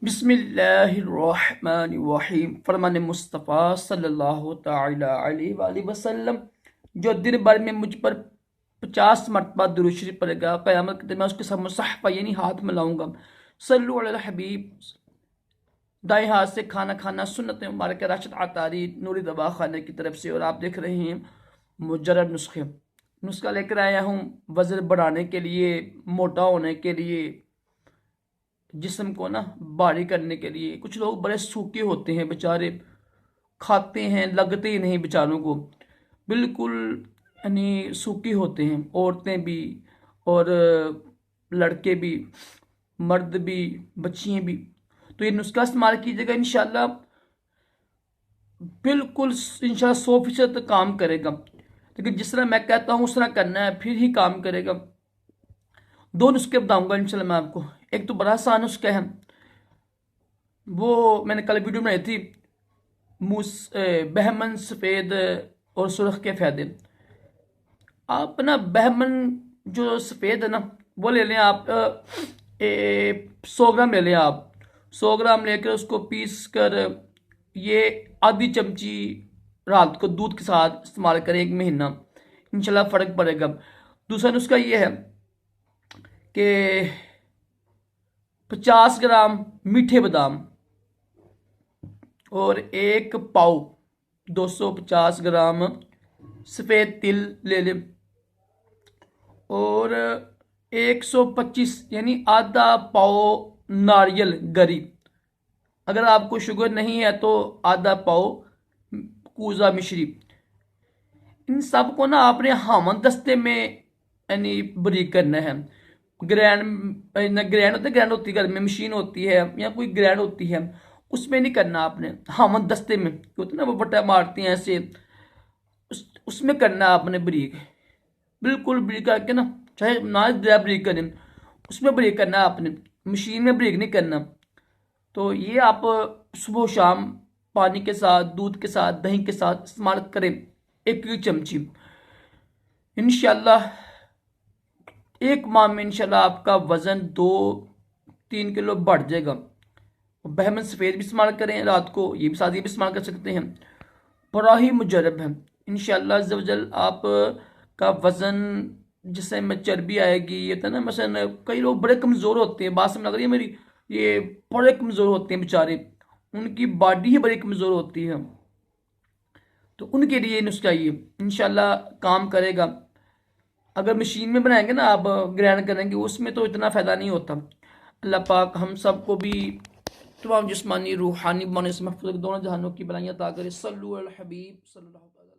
बिस्मिल्लाहिर्रहमानिर्रहीम। फरमान मुस्तफ़ा सल्लल्लाहु ताला अलैहि वसल्लम, जो दिन भर में मुझ पर 50 मरतबा दुरूद शरीफ पढ़ेगा, क़यामत के दिन मैं उसके साथ मुसहफ़ा यानी हाथ मिलाऊंगा। सल्लु अला हबीब। दाएं हाथ से खाना खाना सुन्नत मुबारक राशिद आतारी नूरी दवा खाने की तरफ से। और आप देख रहे हैं मुजर्रब नुस्खा लेकर आया हूँ वज़न बढ़ाने के लिए, मोटा होने के लिए, जिस्म को ना भारी करने के लिए। कुछ लोग बड़े सूखे होते हैं बेचारे, खाते हैं लगते ही नहीं बेचारों को, बिल्कुल यानी सूखे होते हैं, औरतें भी और लड़के भी, मर्द भी, बच्चियाँ भी। तो ये नुस्खा इस्तेमाल कीजिएगा, इंशाल्लाह बिल्कुल इंशाल्लाह 100% काम करेगा। लेकिन जिस तरह मैं कहता हूँ उस तरह करना है, फिर ही काम करेगा। दो नुस्खे बताऊंगा इंशाल्लाह मैं आपको। एक तो बड़ा आसान नुस्खा है, वो मैंने कल वीडियो बनाई थी, बहमन सफ़ेद और सुर्ख के फ़ायदे। आप ना बहमन जो सफ़ेद है ना वो ले लें आप, 100 ग्राम ले लें आप। 100 ग्राम लेकर उसको पीस कर ये आधी चमची रात को दूध के साथ इस्तेमाल करें 1 महीना, इंशाल्लाह फ़र्क पड़ेगा। दूसरा नुस्खा ये है कि 50 ग्राम मीठे बादाम और 1 पाव 250 ग्राम सफ़ेद तिल ले लें, और 125 यानी आधा पाव नारियल गरी। अगर आपको शुगर नहीं है तो आधा पाव कूजा मिश्री। इन सब को ना आपने हामन दस्ते में यानी बारीक करना है। ग्रैंड होती है घर में, मशीन होती है या कोई ग्रैंड होती है, उसमें नहीं करना आपने, हामन दस्ते में होता है ना, वो बट्टा मारती हैं ऐसे, उसमें करना आपने बारीक, बिल्कुल बारीक करके ना, चाहे ना बारीक करें, उसमें बारीक करना आपने, मशीन में बारीक नहीं करना। तो ये आप सुबह शाम पानी के साथ, दूध के साथ, दही के साथ इस्तेमाल करें 1 चमची। इंशाल्लाह 1 माह में इंशाल्लाह आपका वज़न 2-3 किलो बढ़ जाएगा। बहमन सफ़ेद भी इस्तेमाल करें रात को, ये भी साथ ये भी इस्तेमाल कर सकते हैं, बड़ा ही मुजरब है। इंशाल्लाह अज़्ज़ व जल आप का वज़न, जिससे में चर्बी आएगी, ये था ना, मसलन कई लोग बड़े कमज़ोर होते हैं, बात समझ लग रही है मेरी, ये बड़े कमज़ोर होते हैं बेचारे, उनकी बॉडी ही बड़ी कमज़ोर होती है, तो उनके लिए नुस्खा ये इंशाल्लाह काम करेगा। अगर मशीन में बनाएंगे ना आप, ग्राइंड करेंगे, उसमें तो इतना फ़ायदा नहीं होता। अल्लाह पाक हम सबको भी तमाम जिस्मानी रूहानी बनाने से महफूज दोनों जहानों की भलाइयाँ अता करे। सल्लु अल हबीब सल्लल्लाहु अलैहि वसल्लम।